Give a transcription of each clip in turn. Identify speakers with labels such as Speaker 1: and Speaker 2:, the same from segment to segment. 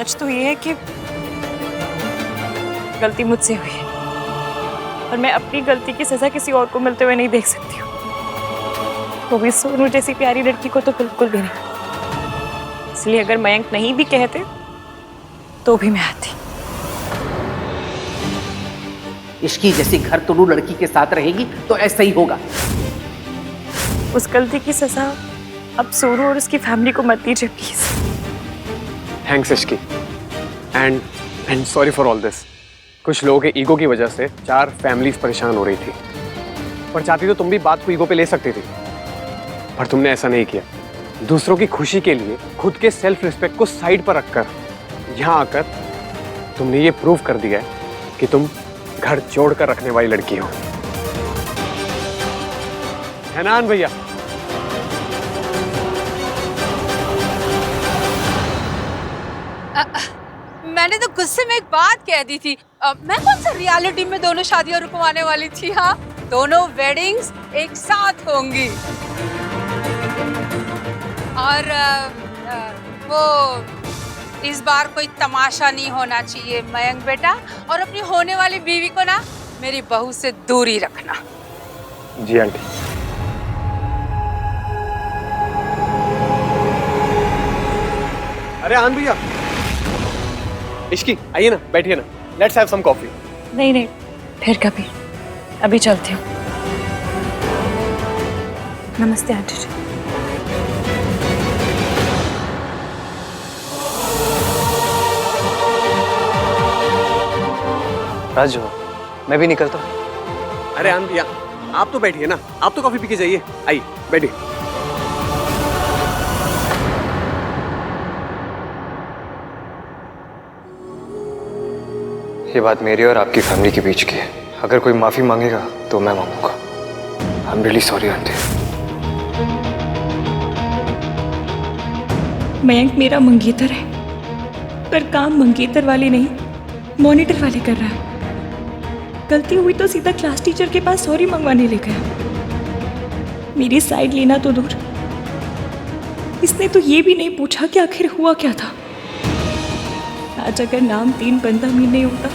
Speaker 1: सच तो ये है कि गलती मुझसे हुई है और मैं अपनी गलती की सजा किसी और को मिलते हुए नहीं देख सकती हूँ। वो भी सोनू जैसी प्यारी लड़की को तो बिल्कुल भी नहीं। इसलिए अगर मयंक नहीं भी कहते तो भी मैं आती।
Speaker 2: इश्की जैसी घर तुलू लड़की के साथ रहेगी तो ऐसा ही होगा।
Speaker 1: उस गलती की सजा अब सोनू और उसकी फैमिली को मत दीजिए please.
Speaker 3: Thanks Ishki and sorry for all this. कुछ लोगों के ईगो की वजह से 4 फैमिलीज परेशान हो रही थी, पर चाहती तो तुम भी बात को ईगो पे ले सकती थी, पर तुमने ऐसा नहीं किया। दूसरों की खुशी के लिए खुद के सेल्फ रिस्पेक्ट को साइड पर रखकर यहाँ आकर तुमने ये प्रूव कर दिया है कि तुम घर जोड़कर रखने वाली लड़की हो, है ना भैया?
Speaker 4: मैंने तो गुस्से में एक बात कह दी थी। मैं कौन सा रियलिटी में दोनों शादियां रुकवाने वाली थी। हाँ, दोनों वेडिंग्स एक साथ होंगी। और वो इस बार कोई तमाशा नहीं होना चाहिए मयंक बेटा, और अपनी होने वाली बीवी को ना मेरी बहू से दूरी रखना।
Speaker 3: जी आंटी। अरे आन भैया, इश्की आइए ना, बैठिए ना, लेट्स हैव सम कॉफी।
Speaker 1: नहीं नहीं, फिर कभी, अभी चलती हूँ। नमस्ते आंटी जी।
Speaker 5: राजू, मैं भी निकलता हूँ।
Speaker 3: अरे आन भैया, आप तो बैठिए ना, आप तो कॉफी पी के जाइए। आइए बैठिए।
Speaker 5: ये बात मेरी और आपकी फैमिली के बीच की है। अगर कोई माफी मांगेगा तो मैं मांगूंगा। I am really sorry aunty.
Speaker 1: Mayank मेरा मंगेतर है, पर काम मंगेतर वाले नहीं, मॉनिटर वाले कर रहा है। गलती हुई तो सीधा क्लास टीचर के पास सॉरी मंगवाने ले गया। मेरी साइड लेना तो दूर, इसने तो ये भी नहीं पूछा कि आखिर हुआ क्या था। आज अगर नाम 3 बंदा मी नहीं होता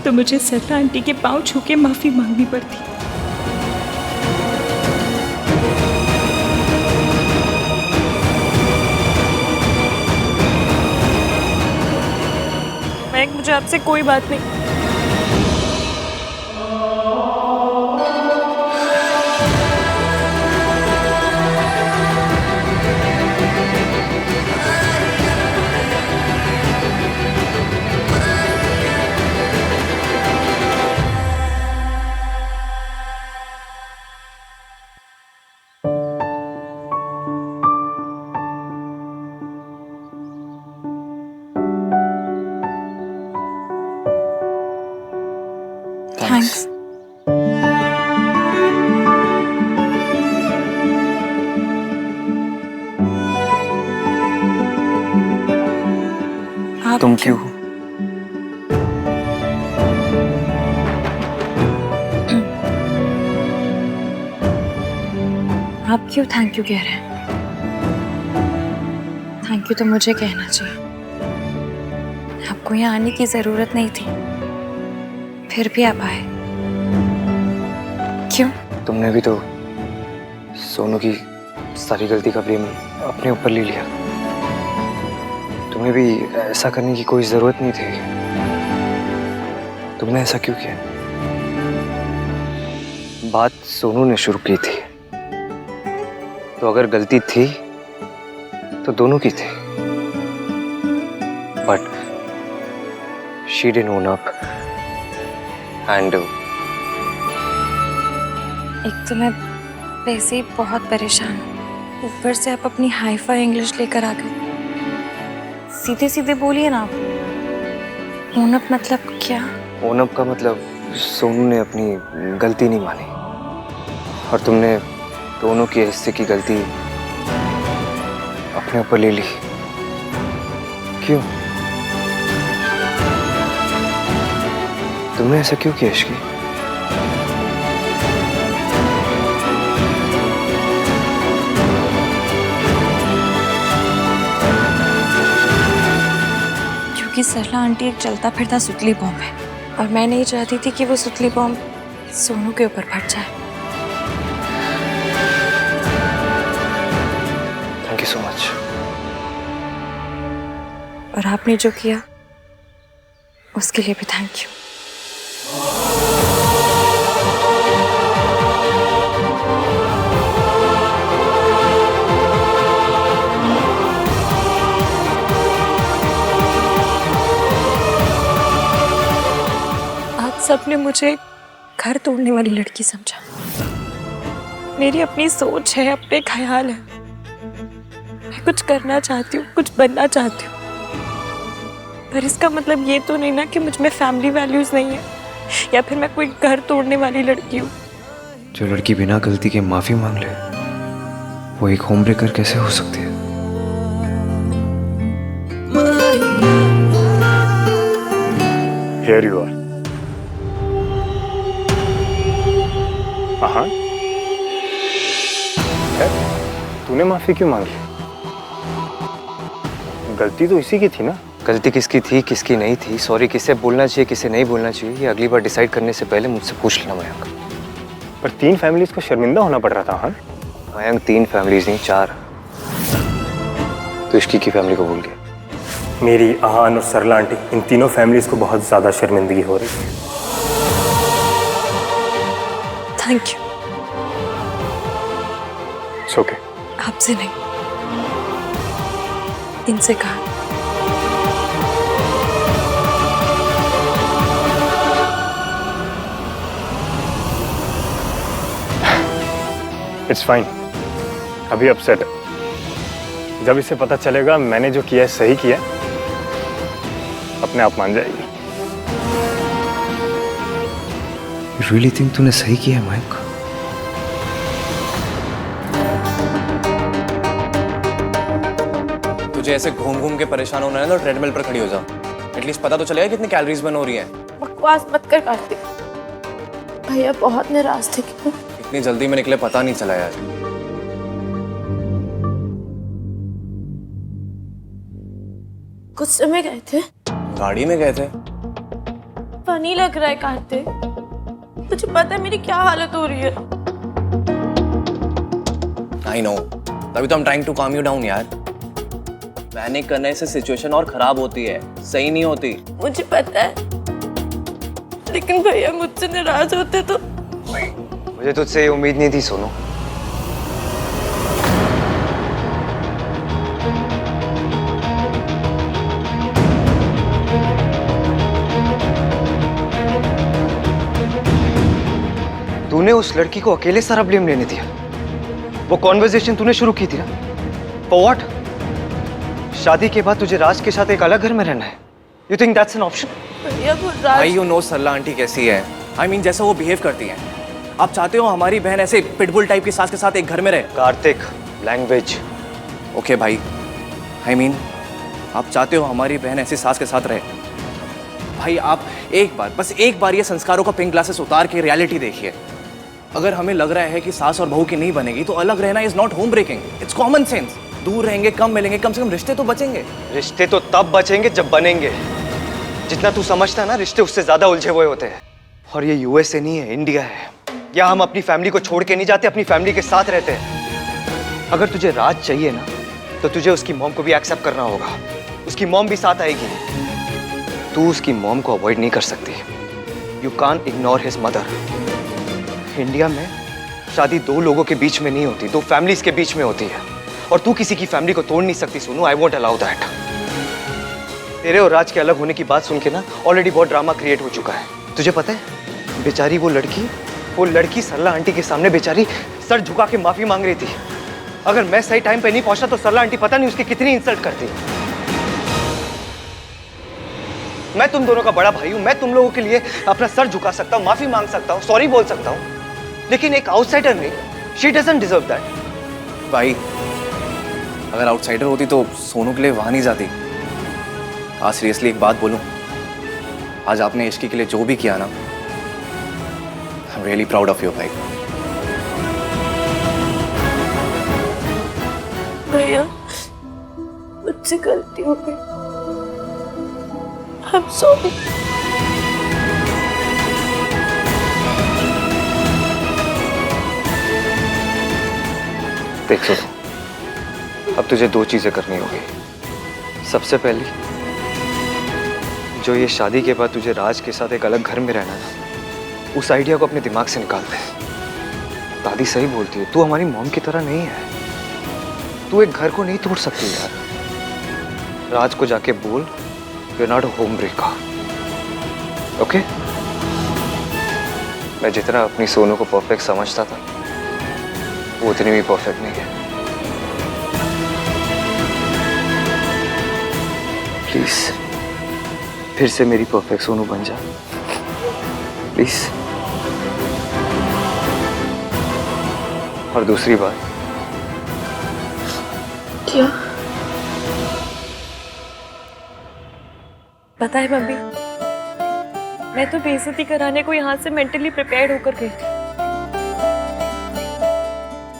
Speaker 1: तो मुझे सरला आंटी के पांव छू के माफी मांगनी पड़ती। मयंक, मुझे आपसे कोई बात नहीं। थैंक्स।
Speaker 5: तुम क्यों?
Speaker 1: आप क्यों थैंक यू कह रहे हैं? थैंक यू तो मुझे कहना चाहिए। आपको यहाँ आने की जरूरत नहीं थी, फिर भी आप आए। क्यों?
Speaker 5: तुमने भी तो सोनू की सारी गलती का ब्लेम अपने ऊपर ले लिया। तुम्हें भी ऐसा करने की कोई जरूरत नहीं थी। तुमने ऐसा क्यों किया? बात सोनू ने शुरू की थी, तो अगर गलती थी तो दोनों की थी। But she didn't own up and
Speaker 1: एक तो मैं वैसे ही बहुत परेशान हूँ, ऊपर से आप अपनी हाई-फाई इंग्लिश लेकर आ गए। सीधे सीधे बोलिए ना आप। ओन अप मतलब क्या?
Speaker 5: ओन अप का मतलब सोनू ने अपनी गलती नहीं मानी और तुमने दोनों के हिस्से की गलती अपने ऊपर ले ली। क्यों? तुमने ऐसा क्यों किया इश्की?
Speaker 1: कि सरला आंटी एक चलता फिरता सुतली बॉम्ब है और मैं नहीं चाहती थी कि वो सुतली बॉम्ब सोनू के ऊपर फट जाए।
Speaker 5: Thank you so much.
Speaker 1: और आपने जो किया उसके लिए भी थैंक यू। सबने मुझे घर तोड़ने वाली लड़की समझा। मेरी अपनी सोच है, अपने ख्याल है। मैं कुछ करना चाहती हूँ, कुछ बनना चाहती हूँ, पर इसका मतलब ये तो नहीं ना कि मुझ में फैमिली वैल्यूज नहीं है या फिर मैं कोई घर तोड़ने वाली लड़की हूँ।
Speaker 5: जो लड़की बिना गलती के माफी मांग ले वो एक होम ब्रेकर कैसे हो सकती है?
Speaker 6: Here you are. हाँ, तूने माफी क्यों मांगी? गलती तो इसी की थी ना।
Speaker 5: गलती किसकी थी किसकी नहीं थी, सॉरी किसे बोलना चाहिए किसे नहीं बोलना चाहिए, ये अगली बार डिसाइड करने से पहले मुझसे पूछ लेना मयंक।
Speaker 6: पर 3 फैमिलीज को शर्मिंदा होना पड़ रहा था। हाँ
Speaker 5: मयंक 3 फैमिलीज नहीं 4। तो इश्की की फैमिली को भूल गया।
Speaker 6: मेरी, आहान और सरला आंटी, इन तीनों फैमिलीज को बहुत ज्यादा शर्मिंदगी हो रही है।
Speaker 1: Thank you.
Speaker 6: It's okay.
Speaker 1: आपसे नहीं, इनसे कहा।
Speaker 6: It's fine. अभी अपसेट है। जब इसे पता चलेगा मैंने जो किया है सही किया है, अपने आप मान जाएगी।
Speaker 5: You really think तूने सही किया है मयंक?
Speaker 7: तुझे ऐसे घूम घूम के परेशान होना है ना, तो ट्रेडमिल पर खड़ी हो जा। एटलीस्ट पता तो चलेगा कितनी कैलोरीज बर्न हो रही हैं।
Speaker 8: बकवास मत कर कार्तिक, भैया बहुत निराश थे। क्यों
Speaker 7: इतनी जल्दी में निकले पता नहीं चला यार।
Speaker 8: कुछ समय गए थे,
Speaker 7: गाड़ी में गए थे।
Speaker 8: फनी लग रहा है कार्तिक, तुझे पता है मेरी क्या हालत हो रही है।
Speaker 7: आई नो, तभी तो I'm trying to calm you down यार। पैनिक करने से सिचुएशन और खराब होती है, सही नहीं होती।
Speaker 8: मुझे पता है, लेकिन भैया मुझसे नाराज होते तो।
Speaker 5: मुझे तुझसे ये उम्मीद नहीं थी सोनू। तूने उस लड़की को अकेले सारा ब्लेम लेने दिया। वो कॉन्वर्सेशन तूने शुरू की थी ना, फॉर व्हाट? शादी के बाद तुझे राज के साथ एक अलग घर में रहना है। You think that's an option?
Speaker 8: भैया वो
Speaker 7: भाई
Speaker 8: राज,
Speaker 7: यू नो सरला आंटी कैसी है। I mean, जैसा वो बिहेव करती हैं। आप चाहते हो हमारी बहन ऐसे पिटबुल टाइप की सास के साथ एक घर में रहे?
Speaker 5: कार्तिक, लैंग्वेज।
Speaker 7: ओके भाई, I mean, आप चाहते हो हमारी बहन ऐसी सास के साथ रहे? भाई आप एक बार, बस एक बार ये संस्कारों का पिंक ग्लासेस उतार के रियलिटी देखिए। अगर हमें लग रहा है कि सास और बहू की नहीं बनेगी तो अलग रहना is not home breaking, it's common sense. दूर रहेंगे, कम मिलेंगे, कम से कम रिश्ते तो बचेंगे।
Speaker 5: रिश्ते तो तब बचेंगे जब बनेंगे। जितना तू समझता है ना, रिश्ते उससे ज्यादा उलझे हुए होते हैं। और ये यूएसए नहीं है, इंडिया है। यहाँ हम अपनी फैमिली को छोड़ के नहीं जाते, अपनी फैमिली के साथ रहते हैं। अगर तुझे राज चाहिए ना, तो तुझे उसकी मॉम को भी एक्सेप्ट करना होगा। उसकी मॉम भी साथ आएगी। तू उसकी मॉम को अवॉइड नहीं कर सकती। You can't ignore his mother. India में शादी 2 लोगों के बीच में नहीं होती, 2 फैमिलीज के बीच में होती है। और तू किसी की फैमिली को तोड़ नहीं सकती Sonu. I won't allow that. तेरे और राज के अलग होने की बात सुन के ना ऑलरेडी बहुत ड्रामा क्रिएट हो चुका है। तुझे पता है, बेचारी वो लड़की सरला आंटी के सामने बेचारी सर झुका के माफी मांग रही थी। अगर मैं सही टाइम पे नहीं पहुंचा तो सरला आंटी पता नहीं उसकी कितनी इंसल्ट करती। मैं तुम दोनों का बड़ा भाई हूं, मैं तुम लोगों के लिए अपना सर झुका सकता हूं, माफी मांग सकता हूं, सॉरी बोल सकता हूं, लेकिन एक आउटसाइडर नहीं, शी डजंट डिजर्व दैट।
Speaker 7: भाई अगर आउटसाइडर होती तो सोनू के लिए वहां नहीं जाती। आज सीरियसली एक बात बोलूं, आज आपने इश्की के लिए जो भी किया ना, आई am really proud of you भाई।
Speaker 8: भैया मुझसे गलती हो गई, I'm sorry.
Speaker 5: देख सुनो, अब तुझे दो चीजें करनी होगी। सबसे पहली, जो ये शादी के बाद तुझे राज के साथ एक अलग घर में रहना है, उस आइडिया को अपने दिमाग से निकाल दे। दादी सही बोलती है, तू हमारी मॉम की तरह नहीं है। तू एक घर को नहीं तोड़ सकती यार। राज को जाके बोल, you are not a home breaker, okay? मैं जितना अपनी सोनू को परफेक्ट समझता था, वो उतनी भी परफेक्ट नहीं है। प्लीज फिर से मेरी परफेक्ट सोनू बन जा, प्लीज। और दूसरी बात,
Speaker 8: क्या?
Speaker 1: पता है मम्मी, मैं तो बेइज्जती कराने को यहाँ से मेंटली प्रिपेयर्ड होकर गई थी,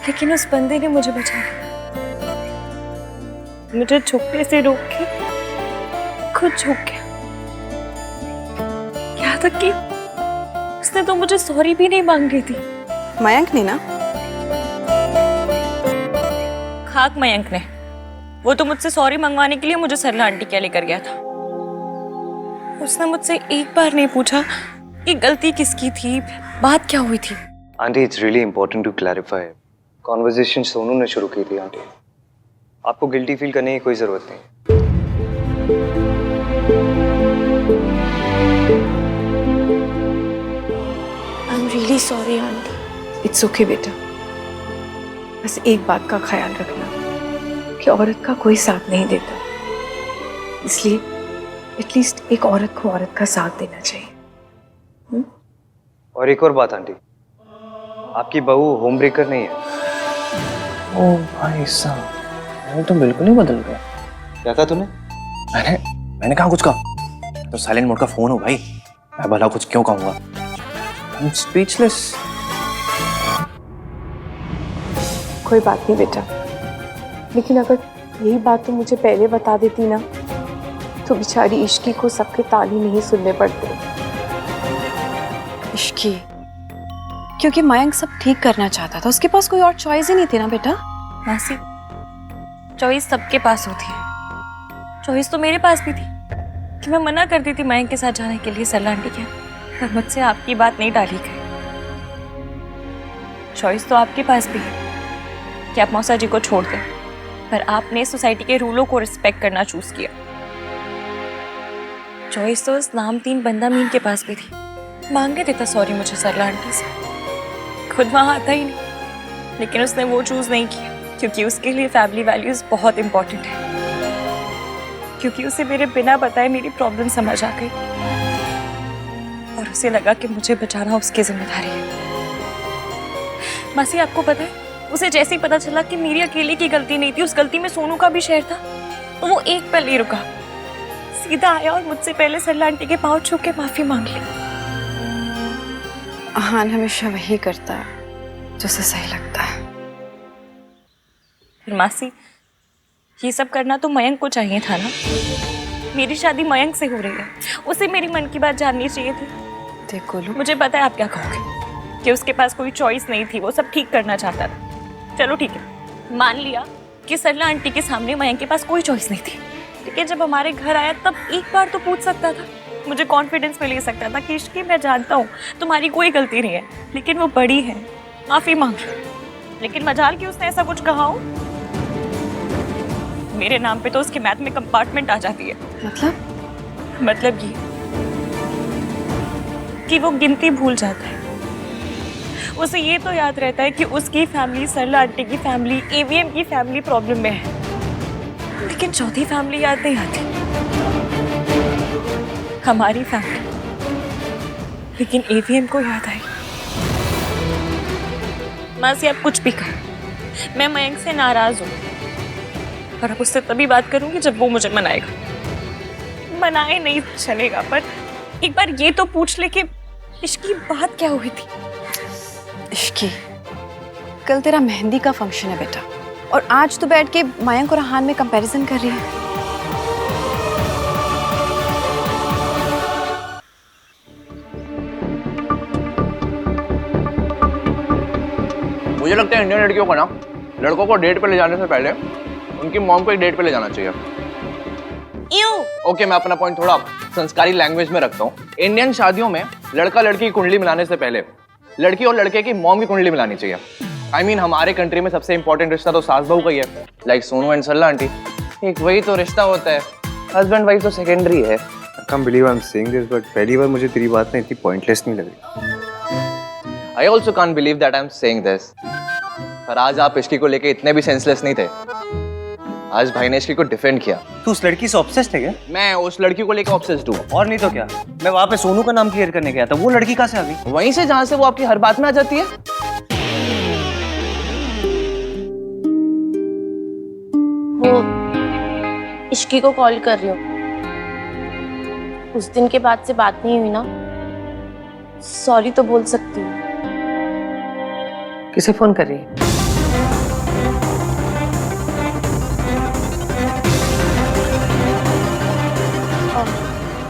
Speaker 1: लेकिन उस बंदे ने मुझे बचा लिया। मुझे झुकने से रोक के खुद झुक गया। यहाँ तक कि उसने तो मुझे सॉरी भी नहीं मांग रही थी।
Speaker 9: मयंक ने ना?
Speaker 1: खाक मयंक ने। वो तो मुझसे सॉरी मंगवाने के लिए मुझे सरला आंटी क्या लेकर गया था। उसने मुझसे एक बार नहीं पूछा कि गलती किसकी थी, बात क्या हुई थी।
Speaker 5: Aunty, it's really important to clarify. Conversation Sonu ने शुरू की थी आंटी। आपको गिल्टी फील करने की कोई जरूरत नहीं।
Speaker 8: I'm really sorry, aunty.
Speaker 9: It's okay बेटा, बस एक बात का ख्याल रखना कि औरत का कोई साथ नहीं देता, इसलिए एटलीस्ट एक औरत को औरत का साथ देना चाहिए।
Speaker 5: और एक और बात आंटी, आपकी बहू होम ब्रेकर नहीं है।
Speaker 7: ओ भाई साहब, मैं तो बिल्कुल ही बदल गया।
Speaker 5: क्या कहा तूने?
Speaker 7: मैंने कहा कुछ कहा? तो साइलेंट मोड का फोन हो भाई, मैं भला कुछ क्यों कहूंगा? I am speechless.
Speaker 9: कोई बात नहीं बेटा, लेकिन अगर यही बात तुम मुझे पहले बता देती ना, तो बेचारी इश्की को सबके ताली नहीं सुनने पड़ते।
Speaker 10: इश्की, क्योंकि मयंक सब ठीक करना चाहता था, उसके पास कोई और चॉइस ही नहीं थी ना बेटा।
Speaker 1: मासी, चॉइस सबके पास होती है। चॉइस तो मेरे पास भी थी कि मैं मना करती थी मयंक के साथ जाने के लिए सरला आंटी के, पर मुझसे आपकी बात नहीं टाली गई। चॉइस तो आपके पास भी है कि आप मौसा जी को छोड़ दें, पर आपने सोसाइटी के रूलों को रिस्पेक्ट करना चूज किया। चॉइस तो उस नामतीन बंदा मीन के पास भी थी, मांगे देता सॉरी मुझे सरला आंटी से, खुद वहां आता ही नहीं, लेकिन उसने वो चूज नहीं किया क्योंकि उसके लिए फैमिली वैल्यूज बहुत इंपॉर्टेंट है, क्योंकि उसे मेरे बिना बताए मेरी प्रॉब्लम समझ आ गई और उसे लगा कि मुझे बचाना उसकी जिम्मेदारी है। मासी, आपको पता है, उसे जैसे ही पता चला कि मेरी अकेले की गलती नहीं थी, उस गलती में सोनू का भी शेयर था, तो वो एक पल नहीं रुका, सीधा आया और मुझसे पहले सरला आंटी के पाँव छू के माफी मांग ली।
Speaker 10: आहान हमेशा वही करता है जो उसे सही लगता है।
Speaker 1: फिर मासी, ये सब करना तो मयंक को चाहिए था ना। मेरी शादी मयंक से हो रही है, उसे मेरी मन की बात जाननी चाहिए थी।
Speaker 10: देख गोलू,
Speaker 1: मुझे पता है आप क्या कहोगे कि उसके पास कोई चॉइस नहीं थी, वो सब ठीक करना चाहता था। चलो ठीक है, मान लिया कि सरला आंटी के सामने मयंक के पास कोई चॉइस नहीं थी, लेकिन जब हमारे घर आया तब एक बार तो पूछ सकता था, मुझे कॉन्फिडेंस में ले सकता था कि इश्की, मैं जानता हूँ तुम्हारी कोई गलती नहीं है, लेकिन वो बड़ी है, माफी मांग लो। लेकिन मजाल कि उसने ऐसा कुछ कहा हो, मेरे नाम पे तो उसके मैथ में कंपार्टमेंट आ जाती है। मतलब ये कि वो गिनती भूल जाता है। उसे ये तो याद रहता है कि उसकी फैमिली सरला आंटी की फैमिली, एवीएम की फैमिली प्रॉब्लम में है, लेकिन चौथी फैमिली याद नहीं आती, हमारी फैमिली। लेकिन एवीएम को याद आई। मासी, आप कुछ भी कहो, मैं मयंक से नाराज हूँ और अब उससे तभी बात करूंगी जब वो मुझे मनाएगा। मनाए नहीं चलेगा, पर एक बार ये तो पूछ ले कि इश्की बात क्या हुई थी।
Speaker 10: इश्की, कल तेरा मेहंदी का फंक्शन है बेटा, और आज तो बैठ के मयंक और आहान में कंपैरिजन कर रही है।
Speaker 7: मुझे लगता है इंडियन लड़कियों को ना लड़कों को डेट पे ले जाने से पहले उनकी मॉम को एक डेट पे ले जाना चाहिए। ओके, मैं अपना पॉइंट थोड़ा संस्कारी लैंग्वेज में रखता हूँ। इंडियन शादियों में लड़का लड़की की कुंडली मिलाने से पहले लड़की और लड़के की मॉम की कुंडली मिलानी चाहिए। I mean, हमारे कंट्री में सबसे इंपॉर्टेंट रिश्ता तो सास बहू का ही है, like Sonu and Sarla aunty. एक वही तो रिश्ता होता है, हस्बैंड वाइफ तो सेकेंडरी है।
Speaker 5: I can't believe I'm saying this, but पहली बार मुझे तेरी बात ना इतनी पॉइंटलेस नहीं लगी।
Speaker 7: I also can't believe that I'm saying this। पर आज आप इश्की को लेके इतने भी सेंसलेस नहीं थे। आज भाई ने इश्की को डिफेंड किया।
Speaker 5: तू उस लड़की से ऑब्सेस्ड है क्या?
Speaker 7: मैं उस लड़की को लेके ऑब्सेस्ड हूँ।
Speaker 5: और नहीं तो क्या, मैं वहाँ पे सोनू का नाम क्लियर करने गया था, वो लड़की कहाँ से आ गई?
Speaker 7: वहीं से जहाँ से वो आपकी हर बात में आ जाती है।
Speaker 8: वो इश्की को कॉल कर रही हूँ। उस दिन के बाद से बात नहीं हुई ना, सॉरी तो बोल सकती हूँ।
Speaker 2: किसे फोन कर रही है?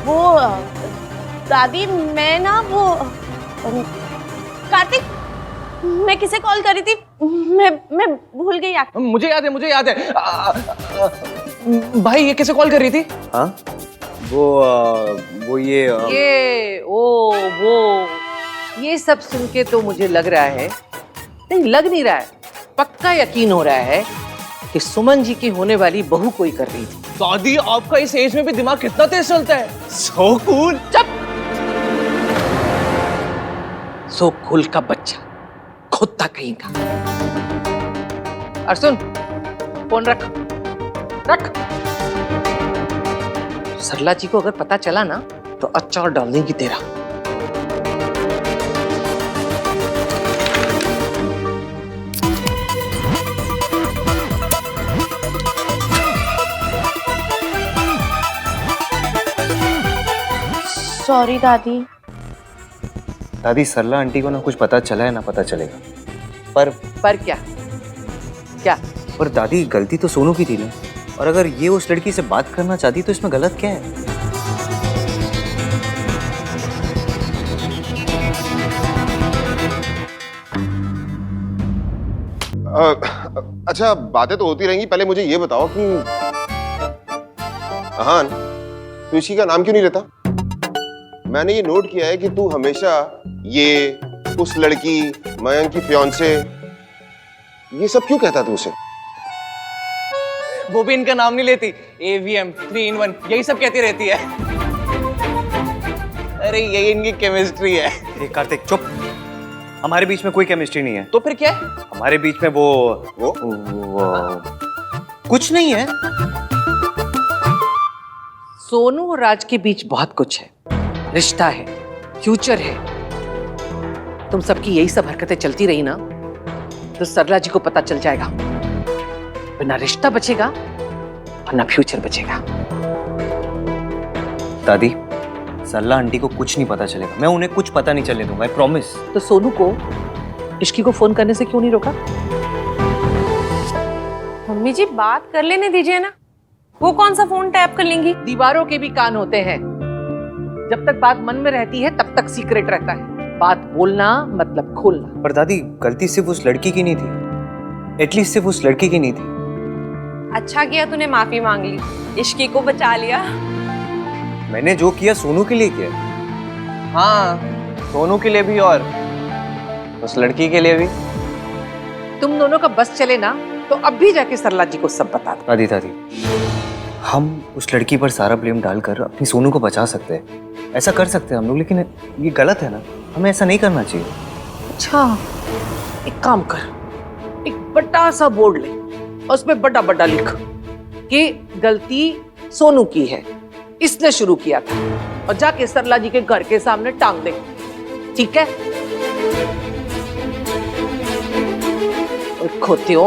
Speaker 8: वो दादी, मैं ना वो कार्तिक, मैं किसे कॉल कर रही थी, मैं भूल गई।
Speaker 7: मुझे याद है। भाई ये किसे कॉल कर रही थी?
Speaker 5: हाँ, वो
Speaker 2: ये सब सुन के तो मुझे लग रहा है, नहीं लग नहीं रहा है, पक्का यकीन हो रहा है कि सुमन जी की होने वाली बहू कोई कर रही थी।
Speaker 7: दादी, आपका इस एज में भी दिमाग कितना तेज चलता है। So cool.
Speaker 2: चुप। सो कूल का बच्चा, खुदा कहीं का। और सुन, फोन रख। सरला जी को अगर पता चला ना तो अचार डाल देंगी तेरा।
Speaker 8: सॉरी दादी।
Speaker 5: दादी, सरला आंटी को ना कुछ पता चला है ना पता चलेगा, पर
Speaker 2: क्या?
Speaker 5: पर दादी, गलती तो सोनू की थी ना, और अगर ये उस लड़की से बात करना चाहती तो इसमें गलत क्या है?
Speaker 11: अच्छा, बातें तो होती रहेंगी, पहले मुझे ये बताओ कि अहान, तू इसी का नाम क्यों नहीं लेता? मैंने ये नोट किया है कि तू हमेशा ये, उस लड़की, मयंक की फियांसे, ये सब क्यों कहता तू उसे?
Speaker 7: वो भी इनका नाम नहीं लेती। AVM 3 in 1 यही सब कहती रहती है। अरे यही इनकी केमिस्ट्री है।
Speaker 5: कार्तिक चुप, हमारे बीच में कोई केमिस्ट्री नहीं है।
Speaker 7: तो फिर क्या है?
Speaker 5: हमारे बीच में वो कुछ नहीं है।
Speaker 2: सोनू और राज के बीच बहुत कुछ है, रिश्ता है, फ्यूचर है। तुम सबकी यही सब हरकतें चलती रही ना तो सरला जी को पता चल जाएगा, फिर ना रिश्ता बचेगा और ना फ्यूचर बचेगा।
Speaker 5: दादी, सरला आंटी को कुछ नहीं पता चलेगा, मैं उन्हें कुछ पता नहीं चलने दूंगा, आई प्रॉमिस।
Speaker 2: तो सोनू को इश्की को फोन करने से क्यों नहीं रोका?
Speaker 8: मम्मी जी, बात कर लेने दीजिए ना, वो कौन सा फोन टैप कर लेंगी?
Speaker 2: दीवारों के भी कान होते हैं, जब तक बात मन में रहती है तब तक सीक्रेट रहता है। बात बोलना मतलब खोलना।
Speaker 5: पर दादी, गलती सिर्फ उस लड़की की नहीं थी, एटलीस्ट सिर्फ उस लड़की की नहीं थी।
Speaker 8: अच्छा किया तूने माफी मांग ली, इश्की को बचा लिया।
Speaker 5: मैंने जो किया सोनू के लिए किया।
Speaker 7: हाँ, सोनू के लिए भी और उस लड़की के लिए भी।
Speaker 2: तुम दोनों का बस चले ना तो अब भी जाके सरला जी को सब बता दो।
Speaker 5: दादी, हम उस लड़की पर सारा ब्लेम डालकर अपनी सोनू को बचा सकते हैं, ऐसा कर सकते हैं हम लोग, लेकिन ये गलत है ना, हमें ऐसा नहीं करना चाहिए।
Speaker 2: अच्छा, एक काम कर, एक बड़ा सा बोर्ड ले और उसमें बड़ा बड़ा लिख कि गलती सोनू की है, इसने शुरू किया था, और जाके सरला जी के घर के सामने टांग दे। ठीक है? और खोतियों,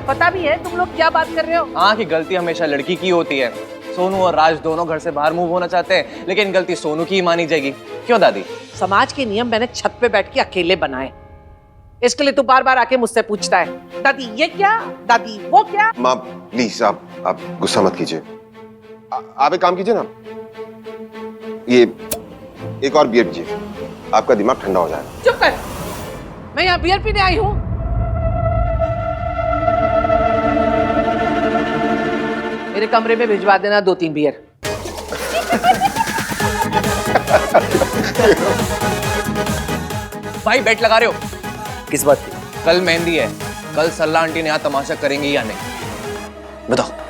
Speaker 2: पता भी है तुम लोग क्या बात कर रहे हो।
Speaker 7: हाँ, कि गलती हमेशा लड़की की होती है। सोनू और राज दोनों घर से बाहर मूव होना चाहते हैं, लेकिन गलती सोनू की ही मानी जाएगी। क्यों दादी?
Speaker 2: समाज के नियम मैंने छत पे बैठ के अकेले बनाए, इसके लिए तू बार बार आके मुझसे पूछता है, दादी ये क्या, दादी वो क्या।
Speaker 11: माँ प्लीज, आप गुस्सा मत कीजिए। आप एक काम कीजिए ना, ये एक और बियर पीजिए, आपका दिमाग ठंडा हो जाएगा।
Speaker 2: चुप कर, मैं यहाँ बियर पीने आई हूँ। मेरे कमरे में भिजवा देना 2-3 बियर।
Speaker 7: भाई बेट लगा रहे हो?
Speaker 5: किस बात की?
Speaker 7: कल मेहंदी है, कल सल्ला आंटी ने यहाँ तमाशा करेंगी या नहीं?
Speaker 5: बताओ।